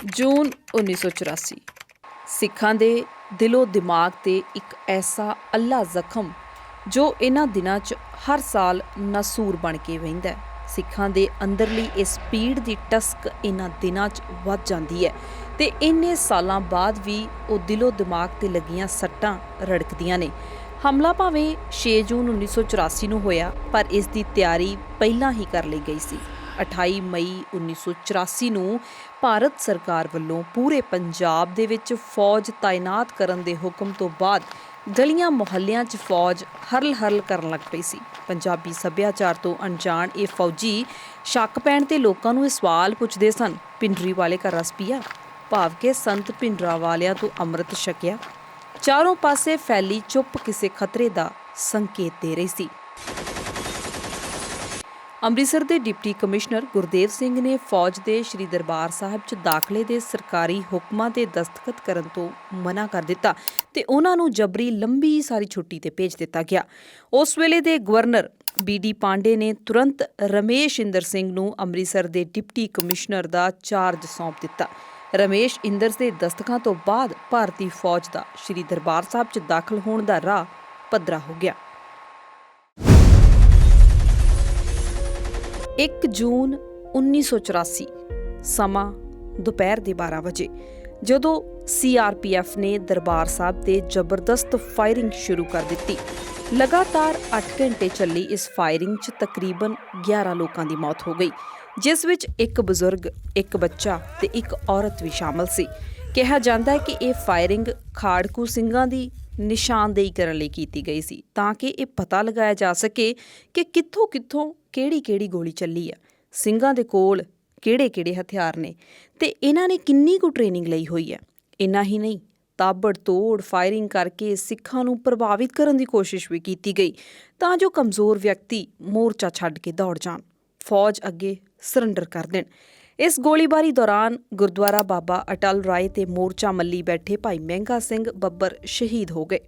ਜੂਨ 1984 ਸਿੱਖਾਂ ਦੇ ਦਿਲੋਂ ਦਿਮਾਗ 'ਤੇ ਇੱਕ ਐਸਾ ਅੱਲਾ ਜ਼ਖਮ ਜੋ ਇਹਨਾਂ ਦਿਨਾਂ 'ਚ ਹਰ ਸਾਲ ਨਾਸੂਰ ਬਣ ਕੇ ਵਹਿੰਦਾ ਹੈ। ਸਿੱਖਾਂ ਦੇ ਅੰਦਰਲੀ ਇਸ ਪੀੜ ਦੀ ਟਸਕ ਇਹਨਾਂ ਦਿਨਾਂ 'ਚ ਵੱਧ ਜਾਂਦੀ ਹੈ ਤੇ ਇੰਨੇ ਸਾਲਾਂ ਬਾਅਦ ਵੀ ਉਹ ਦਿਲੋਂ ਦਿਮਾਗ 'ਤੇ ਲੱਗੀਆਂ ਸੱਟਾਂ ਰੜਕਦੀਆਂ ਨੇ। ਹਮਲਾ ਭਾਵੇਂ 6 ਜੂਨ 1984 ਨੂੰ ਹੋਇਆ, ਪਰ ਇਸ ਦੀ ਤਿਆਰੀ ਪਹਿਲਾਂ ਹੀ ਕਰ ਲਈ ਗਈ ਸੀ। 28 ਮਈ 1984 ਨੂੰ ਭਾਰਤ ਸਰਕਾਰ ਵੱਲੋਂ ਪੂਰੇ ਪੰਜਾਬ ਦੇ ਵਿੱਚ ਫੌਜ ਤਾਇਨਾਤ ਕਰਨ ਦੇ ਹੁਕਮ ਤੋਂ ਬਾਅਦ ਗਲੀਆਂ ਮੁਹੱਲਿਆਂ 'ਚ ਫੌਜ ਹਰਲ ਕਰਨ ਲੱਗ ਪਈ ਸੀ। ਪੰਜਾਬੀ ਸੱਭਿਆਚਾਰ ਤੋਂ ਅਣਜਾਣ ਇਹ ਫੌਜੀ ਸ਼ੱਕ ਪੈਣ ਤੇ ਲੋਕਾਂ ਨੂੰ ਇਹ ਸਵਾਲ ਪੁੱਛਦੇ ਸਨ, ਪਿੰਡਰੀ ਵਾਲੇ ਕਾ ਰਸ ਪੀਆ, ਭਾਵ ਕਿ ਸੰਤ ਭਿੰਡਰਾਂ ਵਾਲਿਆਂ ਤੋਂ ਅੰਮ੍ਰਿਤ ਛਕਿਆ। ਚਾਰੋਂ ਪਾਸੇ ਫੈਲੀ ਚੁੱਪ ਕਿਸੇ ਖਤਰੇ ਦਾ ਸੰਕੇਤ ਦੇ ਰਹੀ ਸੀ। ਅੰਮ੍ਰਿਤਸਰ ਦੇ ਡਿਪਟੀ ਕਮਿਸ਼ਨਰ ਗੁਰਦੇਵ ਸਿੰਘ ਨੇ ਫੌਜ ਦੇ ਸ੍ਰੀ ਦਰਬਾਰ ਸਾਹਿਬ 'ਚ ਦਾਖਲੇ ਦੇ ਸਰਕਾਰੀ ਹੁਕਮਾਂ ਤੇ ਦਸਤਖਤ ਕਰਨ ਤੋਂ ਮਨਾ ਕਰ ਦਿੱਤਾ ਤੇ ਉਹਨਾਂ ਨੂੰ ਜਬਰੀ ਲੰਬੀ ਸਾਰੀ ਛੁੱਟੀ ਤੇ ਭੇਜ ਦਿੱਤਾ ਗਿਆ। ਉਸ ਵੇਲੇ ਦੇ ਗਵਰਨਰ BD ਪਾਂਡੇ ਨੇ ਤੁਰੰਤ ਰਮੇਸ਼ ਇੰਦਰ ਸਿੰਘ ਨੂੰ ਅੰਮ੍ਰਿਤਸਰ ਦੇ ਡਿਪਟੀ ਕਮਿਸ਼ਨਰ ਦਾ ਚਾਰਜ ਸੌਂਪ ਦਿੱਤਾ। ਰਮੇਸ਼ ਇੰਦਰ ਦੇ ਦਸਤਖਤਾਂ ਤੋਂ ਬਾਅਦ ਭਾਰਤੀ ਫੌਜ ਦਾ ਸ੍ਰੀ ਦਰਬਾਰ ਸਾਹਿਬ 'ਚ ਦਾਖਲ ਹੋਣ ਦਾ ਰਾਹ ਪੱਧਰਾ ਹੋ ਗਿਆ। 1 ਜੂਨ 1984 ਸਮਾਂ ਦੁਪਹਿਰ ਦੇ 12 ਵਜੇ ਜਦੋਂ CRPF ਨੇ ਦਰਬਾਰ ਸਾਹਿਬ ਤੇ ਜ਼ਬਰਦਸਤ ਫਾਇਰਿੰਗ ਸ਼ੁਰੂ ਕਰ ਦਿੱਤੀ। ਲਗਾਤਾਰ 8 ਘੰਟੇ ਚੱਲੀ ਇਸ ਫਾਇਰਿੰਗ 'ਚ ਤਕਰੀਬਨ 11 ਲੋਕਾਂ ਦੀ ਮੌਤ ਹੋ ਗਈ, ਜਿਸ ਵਿੱਚ ਇੱਕ ਬਜ਼ੁਰਗ, ਇੱਕ ਬੱਚਾ ਤੇ ਇੱਕ ਔਰਤ ਵੀ ਸ਼ਾਮਲ ਸੀ। ਕਿਹਾ ਜਾਂਦਾ ਹੈ ਕਿ ਇਹ ਫਾਇਰਿੰਗ ਖਾੜਕੂ ਸਿੰਘਾਂ ਦੀ ਨਿਸ਼ਾਨਦੇਹੀ ਕਰਨ ਲਈ ਕੀਤੀ ਗਈ ਸੀ, ਤਾਂ ਕਿ ਇਹ ਪਤਾ ਲਗਾਇਆ ਜਾ ਸਕੇ ਕਿ ਕਿੱਥੋਂ ਕਿਹੜੀ ਗੋਲੀ ਚੱਲੀ ਆ, ਸਿੰਘਾਂ ਦੇ ਕੋਲ ਕਿਹੜੇ ਹਥਿਆਰ ਨੇ ਤੇ ਇਹਨਾਂ ਨੇ ਕਿੰਨੀ ਕੁ ਟ੍ਰੇਨਿੰਗ ਲਈ ਹੋਈ ਹੈ। ਇੰਨਾ ਹੀ ਨਹੀਂ, ਤਾਬੜਤੋੜ ਫਾਇਰਿੰਗ ਕਰਕੇ ਸਿੱਖਾਂ ਨੂੰ ਪ੍ਰਭਾਵਿਤ ਕਰਨ ਦੀ ਕੋਸ਼ਿਸ਼ ਵੀ ਕੀਤੀ ਗਈ ਤਾਂ ਜੋ ਕਮਜ਼ੋਰ ਵਿਅਕਤੀ ਮੋਰਚਾ ਛੱਡ ਕੇ ਦੌੜ ਜਾਣ, ਫੌਜ ਅੱਗੇ ਸਰੈਂਡਰ ਕਰ ਦੇਣ। ਇਸ ਗੋਲੀਬਾਰੀ ਦੌਰਾਨ ਗੁਰਦੁਆਰਾ ਬਾਬਾ ਅਟਲ ਰਾਏ ਤੇ ਮੋਰਚਾ ਮੱਲੀ ਬੈਠੇ ਭਾਈ ਮਹਿੰਗਾ ਸਿੰਘ ਬੱਬਰ ਸ਼ਹੀਦ ਹੋ ਗਏ।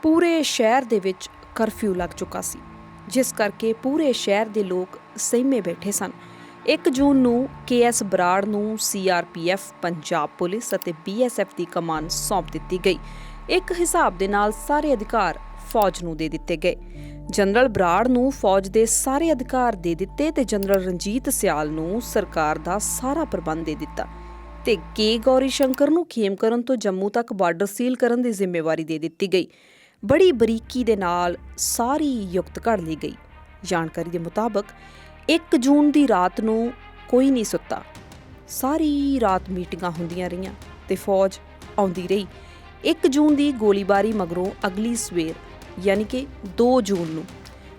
ਪੂਰੇ ਸ਼ਹਿਰ ਦੇ ਵਿੱਚ ਕਰਫਿਊ ਲੱਗ ਚੁੱਕਾ ਸੀ, ਜਿਸ ਕਰਕੇ ਪੂਰੇ ਸ਼ਹਿਰ ਦੇ ਲੋਕ ਸਹਿਮੇ ਬੈਠੇ ਸਨ। 1 ਜੂਨ ਨੂੰ KS ਬਰਾੜ ਨੂੰ CRPF, ਪੰਜਾਬ ਪੁਲਿਸ ਅਤੇ BSF ਦੀ ਕਮਾਨ ਸੌਂਪ ਦਿੱਤੀ ਗਈ। ਇੱਕ ਹਿਸਾਬ ਦੇ ਨਾਲ ਸਾਰੇ ਅਧਿਕਾਰ ਫੌਜ ਨੂੰ ਦੇ ਦਿੱਤੇ ਗਏ। ਜਨਰਲ ਬਰਾੜ ਨੂੰ ਫੌਜ ਦੇ ਸਾਰੇ ਅਧਿਕਾਰ ਦੇ ਦਿੱਤੇ ਤੇ ਜਨਰਲ ਰਣਜੀਤ ਸਿਆਲ ਨੂੰ ਸਰਕਾਰ ਦਾ ਸਾਰਾ ਪ੍ਰਬੰਧ ਦੇ ਦਿੱਤਾ ਤੇ K ਗੌਰੀ ਸ਼ੰਕਰ ਨੂੰ ਖੇਮਕਰਨ ਤੋਂ ਜੰਮੂ ਤੱਕ ਬਾਰਡਰ ਸੀਲ ਕਰਨ ਦੀ ਜ਼ਿੰਮੇਵਾਰੀ ਦੇ ਦਿੱਤੀ ਗਈ। ਬੜੀ ਬਰੀਕੀ ਦੇ ਨਾਲ ਸਾਰੀ ਯੁਕਤ ਘੜ ਲਈ ਗਈ। ਜਾਣਕਾਰੀ ਦੇ ਮੁਤਾਬਕ 1 ਜੂਨ ਦੀ ਰਾਤ ਨੂੰ ਕੋਈ ਨਹੀਂ ਸੁੱਤਾ। ਸਾਰੀ ਰਾਤ ਮੀਟਿੰਗਾਂ ਹੁੰਦੀਆਂ ਰਹੀਆਂ ਤੇ ਫੌਜ ਆਉਂਦੀ ਰਹੀ। 1 ਜੂਨ ਦੀ ਗੋਲੀਬਾਰੀ ਮਗਰੋਂ ਅਗਲੀ ਸਵੇਰ ਯਾਨੀ ਕਿ 2 ਜੂਨ ਨੂੰ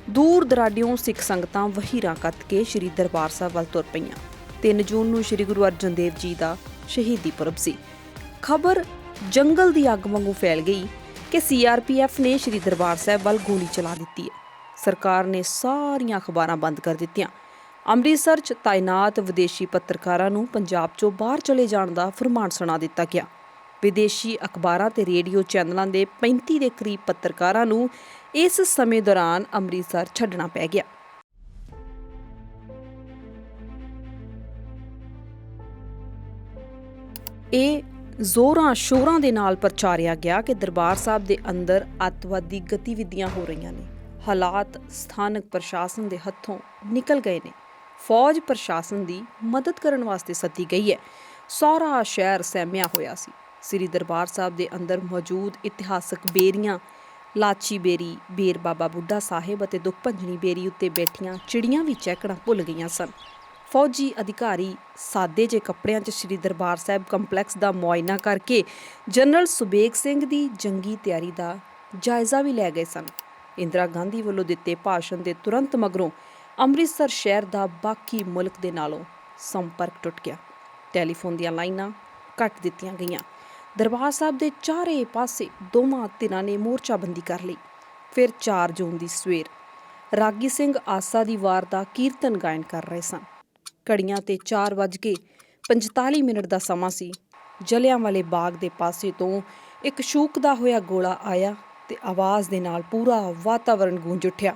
ਦੂਰ ਦਰਾਡਿਓਂ ਸਿੱਖ ਸੰਗਤਾਂ ਵਹੀਰਾਂ ਕੱਤ ਕੇ ਸ੍ਰੀ ਦਰਬਾਰ ਸਾਹਿਬ ਵੱਲ ਤੁਰ ਪਈਆਂ। 3 ਜੂਨ ਨੂੰ ਸ੍ਰੀ ਗੁਰੂ ਅਰਜਨ ਦੇਵ ਜੀ ਦਾ ਸ਼ਹੀਦੀ ਪੁਰਬ ਸੀ। ਖਬਰ ਜੰਗਲ ਦੀ ਅੱਗ ਵਾਂਗੂ ਫੈਲ ਗਈ ਕਿ CRPF ਨੇ ਸ੍ਰੀ ਦਰਬਾਰ ਸਾਹਿਬ ਵੱਲ ਗੋਲੀ ਚਲਾ ਦਿੱਤੀ ਹੈ। ਸਰਕਾਰ ਨੇ ਸਾਰੀਆਂ ਅਖਬਾਰਾਂ ਬੰਦ ਕਰ ਦਿੱਤੀਆਂ। ਅੰਮ੍ਰਿਤਸਰ 'ਚ ਤਾਇਨਾਤ ਵਿਦੇਸ਼ੀ ਪੱਤਰਕਾਰਾਂ ਨੂੰ ਪੰਜਾਬ 'ਚੋਂ ਬਾਹਰ ਚਲੇ ਜਾਣ ਦਾ ਫਰਮਾਨ ਸੁਣਾ ਦਿੱਤਾ ਗਿਆ। ਵਿਦੇਸ਼ੀ ਅਖਬਾਰਾਂ ਤੇ ਰੇਡੀਓ ਚੈਨਲਾਂ ਦੇ 35 ਦੇ ਕਰੀਬ ਪੱਤਰਕਾਰਾਂ ਨੂੰ ਇਸ ਸਮੇਂ ਦੌਰਾਨ ਅੰਮ੍ਰਿਤਸਰ ਛੱਡਣਾ ਪੈ ਗਿਆ। ਇਹ ਜ਼ੋਰਾਂ ਸ਼ੋਰਾਂ ਦੇ ਨਾਲ ਪ੍ਰਚਾਰਿਆ ਗਿਆ ਕਿ ਦਰਬਾਰ ਸਾਹਿਬ ਦੇ ਅੰਦਰ ਅੱਤਵਾਦੀ ਗਤੀਵਿਧੀਆਂ ਹੋ ਰਹੀਆਂ ਨੇ। ਹਾਲਾਤ ਸਥਾਨਕ ਪ੍ਰਸ਼ਾਸਨ ਦੇ ਹੱਥੋਂ ਨਿਕਲ ਗਏ ਨੇ। ਫੌਜ ਪ੍ਰਸ਼ਾਸਨ ਦੀ ਮਦਦ ਕਰਨ ਵਾਸਤੇ ਸੱਦੀ ਗਈ ਹੈ। ਸਾਰਾ ਸ਼ਹਿਰ ਸਹਿਮਿਆ ਹੋਇਆ ਸੀ। ਸ੍ਰੀ ਦਰਬਾਰ ਸਾਹਿਬ ਦੇ ਅੰਦਰ ਮੌਜੂਦ ਇਤਿਹਾਸਕ ਬੇਰੀਆਂ, ਲਾਚੀ ਬੇਰੀ, ਬੇਰ ਬਾਬਾ ਬੁੱਢਾ ਸਾਹਿਬ ਅਤੇ ਦੁੱਖ ਭੰਜਣੀ ਬੇਰੀ ਉੱਤੇ ਬੈਠੀਆਂ ਚਿੜੀਆਂ ਵੀ ਚਹਿਕਣਾ ਭੁੱਲ ਗਈਆਂ ਸਨ। ਫੌਜੀ ਅਧਿਕਾਰੀ ਸਾਦੇ ਜਿਹੇ ਕੱਪੜਿਆਂ 'ਚ ਸ੍ਰੀ ਦਰਬਾਰ ਸਾਹਿਬ ਕੰਪਲੈਕਸ ਦਾ ਮੁਆਇਨਾ ਕਰਕੇ ਜਨਰਲ ਸੁਬੇਗ ਸਿੰਘ ਦੀ ਜੰਗੀ ਤਿਆਰੀ ਦਾ ਜਾਇਜ਼ਾ ਵੀ ਲੈ ਗਏ ਸਨ। ਇੰਦਰਾ ਗਾਂਧੀ ਵੱਲੋਂ ਦਿੱਤੇ ਭਾਸ਼ਣ ਦੇ ਤੁਰੰਤ ਮਗਰੋਂ ਅੰਮ੍ਰਿਤਸਰ ਸ਼ਹਿਰ ਦਾ ਬਾਕੀ ਮੁਲਕ ਦੇ ਨਾਲੋਂ ਸੰਪਰਕ ਟੁੱਟ ਗਿਆ। ਟੈਲੀਫੋਨ ਦੀਆਂ ਲਾਈਨਾਂ ਕੱਟ ਦਿੱਤੀਆਂ ਗਈਆਂ। ਦਰਬਾਰ ਸਾਹਿਬ ਦੇ ਚਾਰੇ ਪਾਸੇ ਦੋਵਾਂ ਧਿਰਾਂ ਨੇ ਮੋਰਚਾਬੰਦੀ ਕਰ ਲਈ। ਫਿਰ 4 ਜੂਨ ਦੀ ਸਵੇਰ ਰਾਗੀ ਸਿੰਘ ਆਸਾ ਦੀ ਵਾਰ ਦਾ ਕੀਰਤਨ ਗਾਇਨ ਕਰ ਰਹੇ ਸਨ। ਘੜੀਆਂ ਤੇ 4:45 ਦਾ ਸਮਾਂ ਸੀ। ਜਲਿਆਂਵਾਲੇ ਬਾਗ ਦੇ ਪਾਸੇ ਤੋਂ ਇੱਕ ਸ਼ੂਕਦਾ ਹੋਇਆ ਗੋਲਾ ਆਇਆ ਤੇ ਆਵਾਜ਼ ਦੇ ਨਾਲ ਪੂਰਾ ਵਾਤਾਵਰਣ ਗੂੰਜ ਉੱਠਿਆ।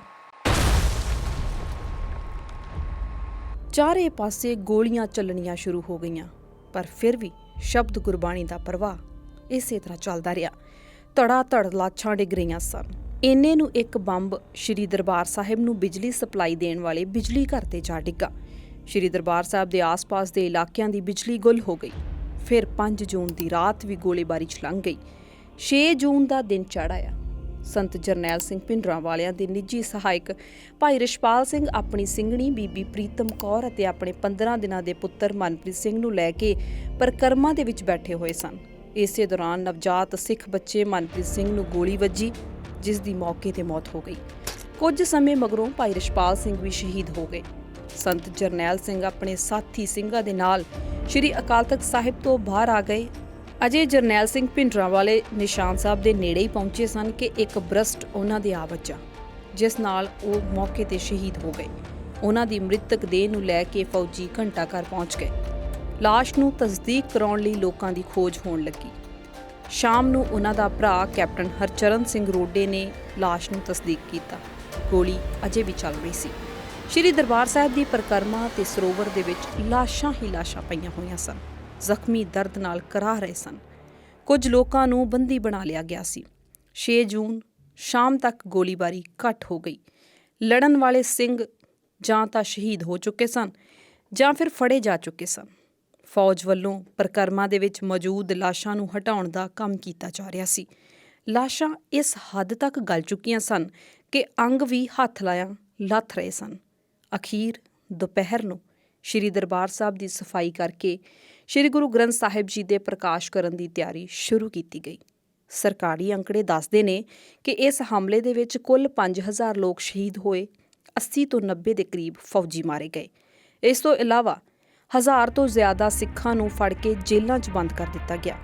ਚਾਰੇ ਪਾਸੇ ਗੋਲੀਆਂ ਚੱਲਣੀਆਂ ਸ਼ੁਰੂ ਹੋ ਗਈਆਂ, ਪਰ ਫਿਰ ਵੀ ਸ਼ਬਦ ਗੁਰਬਾਣੀ ਦਾ ਪ੍ਰਵਾਹ ਇਸੇ ਤਰ੍ਹਾਂ ਚੱਲਦਾ ਰਿਹਾ। ਧੜਾ ਧੜ ਲਾਸ਼ਾਂ ਡਿੱਗ ਰਹੀਆਂ ਸਨ। ਇੰਨੇ ਨੂੰ ਇੱਕ ਬੰਬ ਸ਼੍ਰੀ ਦਰਬਾਰ ਸਾਹਿਬ ਨੂੰ ਬਿਜਲੀ ਸਪਲਾਈ ਦੇਣ ਵਾਲੇ ਬਿਜਲੀ ਘਰ ਤੇ ਜਾ ਡਿੱਗਾ। ਸ਼੍ਰੀ ਦਰਬਾਰ ਸਾਹਿਬ ਦੇ ਆਸ-ਪਾਸ ਦੇ ਇਲਾਕਿਆਂ ਦੀ ਬਿਜਲੀ ਗੁੱਲ ਹੋ ਗਈ। ਫਿਰ 5 ਜੂਨ ਦੀ ਰਾਤ ਵੀ ਗੋਲੀਬਾਰੀ 'ਚ ਲੰਘ ਗਈ। 6 ਜੂਨ ਦਾ ਦਿਨ ਚੜ੍ਹ ਆਇਆ। ਸੰਤ ਜਰਨੈਲ ਸਿੰਘ ਭਿੰਡਰਾਂਵਾਲਿਆਂ ਦੇ ਨਿੱਜੀ ਸਹਾਇਕ ਭਾਈ ਰਿਸ਼ਪਾਲ ਸਿੰਘ ਆਪਣੀ ਸਿੰਘਣੀ ਬੀਬੀ ਪ੍ਰੀਤਮ ਕੌਰ ਅਤੇ ਆਪਣੇ 15 ਦਿਨਾਂ ਦੇ ਪੁੱਤਰ ਮਨਪ੍ਰੀਤ ਸਿੰਘ ਨੂੰ ਲੈ ਕੇ ਪਰਿਕਰਮਾ ਦੇ ਵਿੱਚ ਬੈਠੇ ਹੋਏ ਸਨ। ਇਸੇ ਦੌਰਾਨ ਨਵਜਾਤ ਸਿੱਖ ਬੱਚੇ ਮਨਪ੍ਰੀਤ ਸਿੰਘ ਨੂੰ ਗੋਲੀ ਵੱਜੀ, ਜਿਸ ਦੀ ਮੌਕੇ ਤੇ ਮੌਤ ਹੋ ਗਈ। ਕੁਝ ਸਮੇਂ ਮਗਰੋਂ ਭਾਈ ਰਿਸ਼ਪਾਲ ਸਿੰਘ ਵੀ ਸ਼ਹੀਦ ਹੋ ਗਏ। ਸੰਤ ਜਰਨੈਲ ਸਿੰਘ ਆਪਣੇ ਸਾਥੀ ਸਿੰਘਾਂ ਦੇ ਨਾਲ ਸ਼੍ਰੀ ਅਕਾਲ ਤਖਤ ਸਾਹਿਬ ਤੋਂ ਬਾਹਰ ਆ ਗਏ। ਅਜੇ ਜਰਨੈਲ ਸਿੰਘ ਭਿੰਡਰਾਂਵਾਲੇ ਨਿਸ਼ਾਨ ਸਾਹਿਬ ਦੇ ਨੇੜੇ ਹੀ ਪਹੁੰਚੇ ਸਨ ਕਿ ਇੱਕ ਬਰਸਟ ਉਹਨਾਂ ਦੇ ਆ ਵੱਜਾ, ਜਿਸ ਨਾਲ ਉਹ ਮੌਕੇ ਤੇ ਸ਼ਹੀਦ ਹੋ ਗਏ। ਉਹਨਾਂ ਦੀ ਮ੍ਰਿਤਕ ਦੇਹ ਨੂੰ ਲੈ ਕੇ ਫੌਜੀ ਘੰਟਾ ਘਰ ਪਹੁੰਚ ਗਏ। ਲਾਸ਼ ਨੂੰ ਤਸਦੀਕ ਕਰਾਉਣ ਲਈ ਲੋਕਾਂ ਦੀ ਖੋਜ ਹੋਣ ਲੱਗੀ। ਸ਼ਾਮ ਨੂੰ ਉਹਨਾਂ ਦਾ ਭਰਾ ਕੈਪਟਨ ਹਰਚਰਨ ਸਿੰਘ ਰੋਡੇ ਨੇ ਲਾਸ਼ ਨੂੰ ਤਸਦੀਕ ਕੀਤਾ। ਗੋਲੀ ਅਜੇ ਵੀ ਚੱਲ ਰਹੀ ਸੀ। ਸ਼੍ਰੀ ਦਰਬਾਰ ਸਾਹਿਬ ਦੀ ਪਰਿਕਰਮਾ ਤੇ ਸਰੋਵਰ ਦੇ ਵਿੱਚ ਲਾਸ਼ਾਂ ਹੀ ਲਾਸ਼ਾਂ ਪਈਆਂ ਹੋਈਆਂ ਸਨ। ਜ਼ਖਮੀ ਦਰਦ ਨਾਲ ਕਰਾਹ ਰਹੇ ਸਨ। ਕੁਝ ਲੋਕਾਂ ਨੂੰ ਬੰਦੀ ਬਣਾ ਲਿਆ ਗਿਆ ਸੀ। 6 ਜੂਨ ਸ਼ਾਮ ਤੱਕ ਗੋਲੀਬਾਰੀ ਘੱਟ ਹੋ ਗਈ। ਲੜਨ ਵਾਲੇ ਸਿੰਘ ਜਾਂ ਤਾਂ ਸ਼ਹੀਦ ਹੋ ਚੁੱਕੇ ਸਨ ਜਾਂ ਫਿਰ ਫੜੇ ਜਾ ਚੁੱਕੇ ਸਨ। ਫੌਜ ਵੱਲੋਂ ਪਰਿਕਰਮਾ ਦੇ ਵਿੱਚ ਮੌਜੂਦ ਲਾਸ਼ਾਂ ਨੂੰ ਹਟਾਉਣ ਦਾ ਕੰਮ ਕੀਤਾ ਜਾ ਰਿਹਾ ਸੀ। ਲਾਸ਼ਾਂ ਇਸ ਹੱਦ ਤੱਕ ਗਲ ਚੁੱਕੀਆਂ ਸਨ ਕਿ ਅੰਗ ਵੀ ਹੱਥ ਲਾਇਆਂ ਲੱਥ ਰਹੇ ਸਨ। ਅਖੀਰ ਦੁਪਹਿਰ ਨੂੰ ਸ਼੍ਰੀ ਦਰਬਾਰ ਸਾਹਿਬ ਦੀ ਸਫਾਈ ਕਰਕੇ ਸ਼੍ਰੀ ਗੁਰੂ ਗ੍ਰੰਥ ਸਾਹਿਬ ਜੀ ਦੇ ਪ੍ਰਕਾਸ਼ ਕਰਨ ਦੀ ਤਿਆਰੀ ਸ਼ੁਰੂ ਕੀਤੀ ਗਈ। ਸਰਕਾਰੀ ਅੰਕੜੇ ਦੱਸਦੇ ਨੇ ਕਿ ਇਸ ਹਮਲੇ ਦੇ ਵਿੱਚ ਕੁੱਲ 5000 ਲੋਕ ਸ਼ਹੀਦ ਹੋਏ, 80 ਤੋਂ 90 ਦੇ ਕਰੀਬ ਫੌਜੀ ਮਾਰੇ ਗਏ। ਇਸ ਤੋਂ ਇਲਾਵਾ 1000 ਤੋਂ ਜ਼ਿਆਦਾ ਸਿੱਖਾਂ ਨੂੰ ਫੜ ਕੇ ਜੇਲ੍ਹਾਂ 'ਚ ਬੰਦ ਕਰ ਦਿੱਤਾ ਗਿਆ।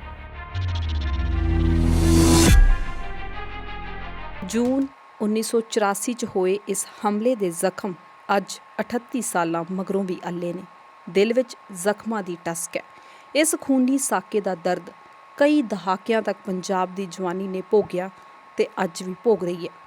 ਜੂਨ 1984 'ਚ ਹੋਏ ਇਸ ਹਮਲੇ ਦੇ ਜ਼ਖਮ ਅੱਜ 38 ਸਾਲਾਂ ਮਗਰੋਂ ਵੀ ਅੱਲੇ ਨੇ। ਦਿਲ ਵਿੱਚ ਜ਼ਖਮਾਂ ਦੀ ਟਸਕ ਹੈ। ਇਸ ਖੂਨੀ ਸਾਕੇ ਦਾ ਦਰਦ ਕਈ ਦਹਾਕਿਆਂ ਤੱਕ ਪੰਜਾਬ ਦੀ ਜਵਾਨੀ ਨੇ ਭੋਗਿਆ ਤੇ ਅੱਜ ਵੀ ਭੋਗ ਰਹੀ ਹੈ।